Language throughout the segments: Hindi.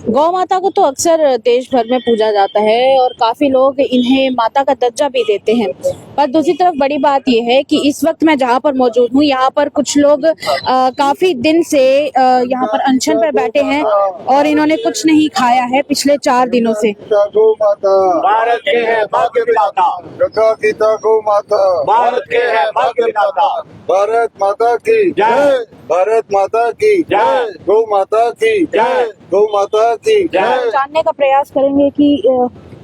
गौ माता को तो अक्सर देश भर में पूजा जाता है और काफी लोग इन्हें माता का दर्जा भी देते हैं। पर दूसरी तरफ बड़ी बात यह है कि इस वक्त मैं जहां पर मौजूद हूं, यहाँ पर कुछ लोग काफी दिन से यहाँ पर अनशन पर बैठे हैं और इन्होंने कुछ नहीं खाया है पिछले 4 दिनों से। गौ माता भारत के है भाग्य विधाता, गंगा गीता गौ माता, भारत के है भाग्य विधाता। भारत माता की जय। भारत माता की जय। गौ माता की जय। गौ माता की जय। जानने का प्रयास करेंगे कि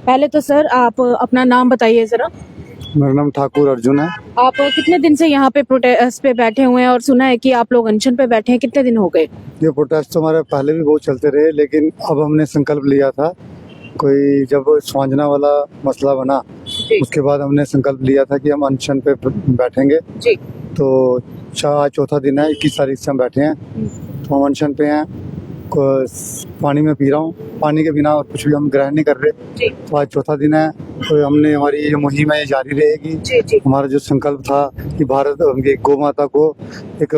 पहले तो सर आप अपना नाम बताइए जरा। मेरा नाम ठाकुर अर्जुन है। आप कितने दिन से यहाँ पे प्रोटेस्ट पे बैठे हुए हैं और सुना है कि आप लोग अनशन पे बैठे हैं, कितने दिन हो गए? ये प्रोटेस्ट तो हमारे पहले भी बहुत चलते रहे, लेकिन अब हमने संकल्प लिया था, कोई जब स्वांजना वाला मसला बना जी उसके बाद हमने संकल्प लिया था कि हम अनशन पे बैठेंगे। जी। तो आज चौथा दिन है, 21 तारीख से हम बैठे हैं। तो हम अनशन पे हैं। पानी में पी रहा हूँ, पानी के बिना और कुछ भी हम ग्रहण नहीं कर रहे। जी तो आज चौथा दिन है। तो हमने हमारी ये मुहिम है, ये जारी रहेगी। जी जी। हमारा जो संकल्प था कि भारत गौ माता को एक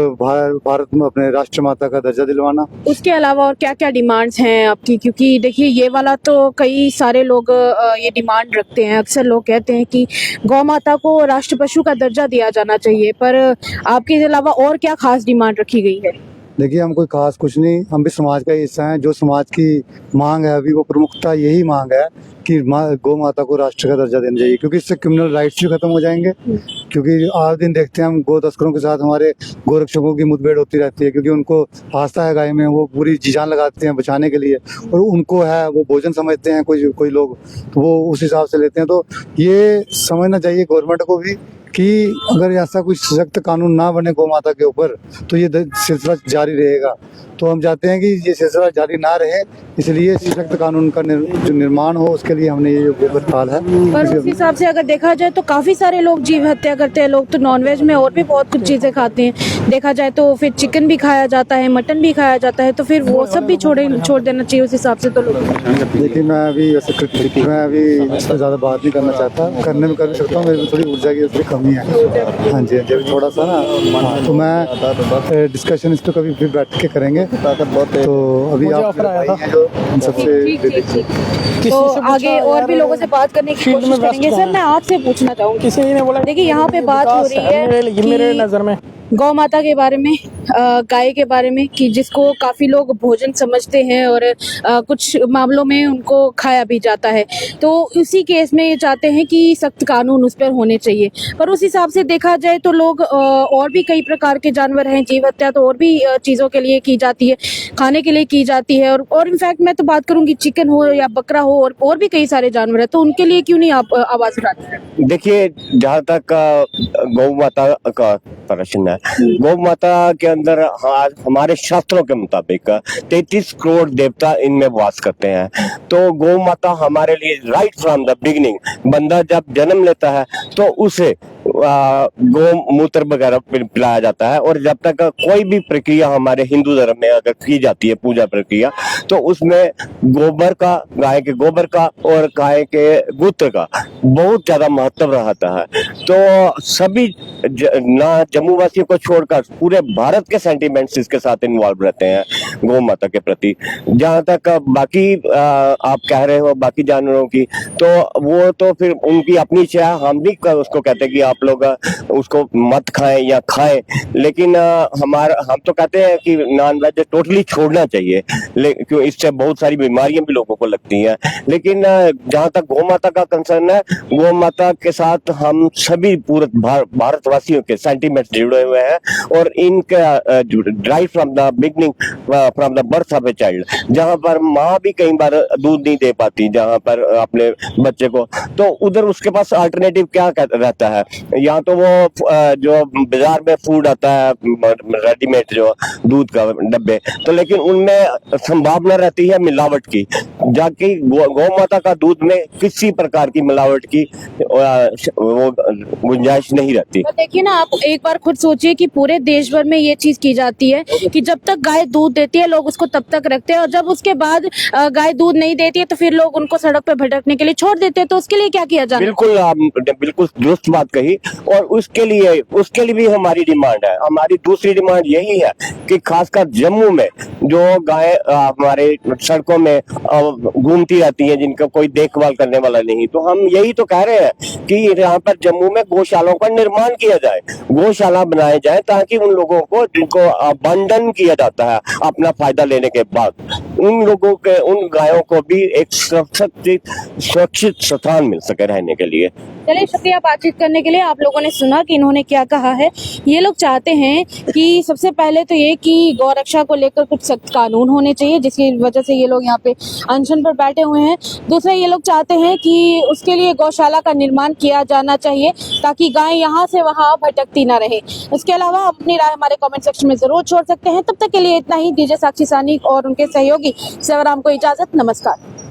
भारत में अपने राष्ट्र माता का दर्जा दिलवाना। उसके अलावा और क्या क्या डिमांड्स हैं आपकी? क्योंकि देखिए ये वाला तो कई सारे लोग ये डिमांड रखते हैं। अक्सर लोग कहते हैं कि गौ माता को राष्ट्र पशु का दर्जा दिया जाना चाहिए, पर आपके अलावा और क्या खास डिमांड रखी गई है? देखिए, हम कोई खास कुछ नहीं, हम भी समाज का हिस्सा हैं। जो समाज की मांग है अभी, वो प्रमुखता यही मांग है कि गौ माता को राष्ट्र का दर्जा देना चाहिए, क्योंकि इससे क्रिमिनल राइट्स भी खत्म हो जाएंगे। क्योंकि आज दिन देखते हैं हम गौ तस्करों के साथ हमारे गोरक्षकों की मुठभेड़ होती रहती है, क्योंकि उनको आस्था है गाय में, वो पूरी जी जान लगाते हैं बचाने के लिए, और उनको है वो भोजन समझते हैं कोई लोग, तो वो उस हिसाब से लेते हैं। तो ये समझना चाहिए गवर्नमेंट को भी कि अगर ऐसा कोई सशक्त कानून ना बने गौ माता के ऊपर तो ये सिलसिला जारी रहेगा। तो हम चाहते हैं कि ये सिलसिला जारी ना रहे, इसलिए सशक्त कानून का जो निर्माण हो, उसके लिए हमने ये हड़ताल है। पर उस हिसाब से अगर देखा जाए तो काफी सारे लोग जीव हत्या करते हैं। लोग तो नॉनवेज में और भी बहुत कुछ चीजें खाते हैं। देखा जाए तो फिर चिकन भी खाया जाता है, मटन भी खाया जाता है, तो फिर वो सब भी छोड़ देना चाहिए उस हिसाब से तो लोग। देखिए, मैं अभी इस पर ज़्यादा बात नहीं करना चाहता। करने में कर सकता हूँ, मेरी थोड़ी ऊर्जा की थोड़ी कमी है। हाँ जी, थोड़ा सा ना, तो मैं डिस्कशन इस पर कभी फिर बैठ के करेंगे। तो अभी आप सबसे तो आगे और भी लोगों से बात करने की कोशिश करेंगे। सर, मैं आपसे पूछना चाहूँगी, किसी ने बोला, देखिए यहाँ पे बात हो रही है मेरे नजर में गौ माता के बारे में, गाय के बारे में, कि जिसको काफी लोग भोजन समझते हैं और कुछ मामलों में उनको खाया भी जाता है। तो उसी केस में ये चाहते हैं कि सख्त कानून उस पर होने चाहिए। पर उस हिसाब से देखा जाए तो लोग और भी कई प्रकार के जानवर हैं, जीव हत्या तो और भी चीजों के लिए की जाती है, खाने के लिए की जाती है। और इनफैक्ट मैं तो बात करूंगी चिकन हो या बकरा हो, और भी कई सारे जानवर है, तो उनके लिए क्यों नहीं आप आवाज उठाते हैं? देखिए, जहाँ तक गौ माता का प्रश्न है, गौ माता के अंदर हमारे शास्त्रों के मुताबिक 33 करोड़ देवता इनमें वास करते हैं। तो गौ माता हमारे लिए राइट फ्रॉम द बिगिनिंग, बंदा जब जन्म लेता है तो उसे गौ मूत्र वगैरह पिलाया जाता है। और जब तक कोई भी प्रक्रिया हमारे हिंदू धर्म में अगर की जाती है, पूजा प्रक्रिया, तो उसमें गोबर का, गाय के गोबर का और गाय के मूत्र का बहुत ज्यादा महत्व रहता है। तो सभी ना जम्मू वासियों को छोड़कर पूरे भारत के सेंटिमेंट्स इसके साथ इन्वॉल्व रहते हैं गौ माता के प्रति। जहाँ तक बाकी आप कह रहे हो बाकी जानवरों की, तो वो तो फिर उनकी अपनी इच्छा है। हम भी उसको कहते हैं कि आप लोग उसको मत खाएं या खाएं, लेकिन हम तो कहते हैं कि नॉन वेज टोटली छोड़ना चाहिए, क्योंकि इससे बहुत सारी बीमारियां भी लोगों को लगती हैं। लेकिन जहाँ तक गौ माता का कंसर्न है, गौ माता के साथ हम सभी पूरे भारतवासियों के सेंटिमेंट्स जुड़े हुए हैं। और इनका right from the beginning, from the birth of a child, जहाँ पर माँ भी कई बार दूध नहीं दे पाती जहाँ पर अपने बच्चे को, तो उधर उसके पास अल्टरनेटिव क्या रहता है? या तो वो जो बाजार में फूड आता है रेडीमेड, जो दूध का डब्बे, तो लेकिन उनमें संभावना रहती है मिलावट की। जाके गौ माता का दूध में किसी प्रकार की मिलावट की वो गुंजाइश नहीं रहती। तो देखिए ना, आप एक बार खुद सोचिए कि पूरे देश भर में ये चीज की जाती है कि जब तक गाय दूध देती है लोग उसको तब तक रखते हैं, और जब उसके बाद गाय दूध नहीं देती है तो फिर लोग उनको सड़क पर भटकने के लिए छोड़ देते हैं। तो उसके लिए क्या किया जाए? बिल्कुल, आपने बिल्कुल दुरुस्त बात कही, और उसके लिए भी हमारी डिमांड है। हमारी दूसरी डिमांड यही है कि खासकर जम्मू में जो गाय हमारे सड़कों में घूमती रहती हैं, जिनका कोई देखभाल करने वाला नहीं, तो हम यही तो कह रहे हैं कि यहाँ पर जम्मू में गौशालाओं का निर्माण किया जाए, गौशाला बनाए जाए, ताकि उन लोगों को जिनको अबंडन किया जाता है अपना फायदा लेने के बाद, उन लोगों के, उन गायों को भी एक सुरक्षित स्थान मिल सके रहने के लिए। चलिए, शुक्रिया बातचीत करने के लिए। आप लोगों ने सुना कि इन्होंने क्या कहा है। ये लोग चाहते हैं कि सबसे पहले तो ये कि गौरक्षा को लेकर कुछ सख्त कानून होने चाहिए, जिसकी वजह से ये लोग यहाँ पे अनशन पर बैठे हुए हैं। दूसरा, ये लोग चाहते हैं कि उसके लिए गौशाला का निर्माण किया जाना चाहिए, ताकि गाय यहाँ से वहाँ भटकती ना रहे। इसके अलावा आप अपनी राय हमारे कमेंट सेक्शन में जरूर छोड़ सकते हैं। तब तक के लिए इतना ही। दीजिए साक्षी सानी और उनके सहयोगी सेवाराम को इजाजत। नमस्कार।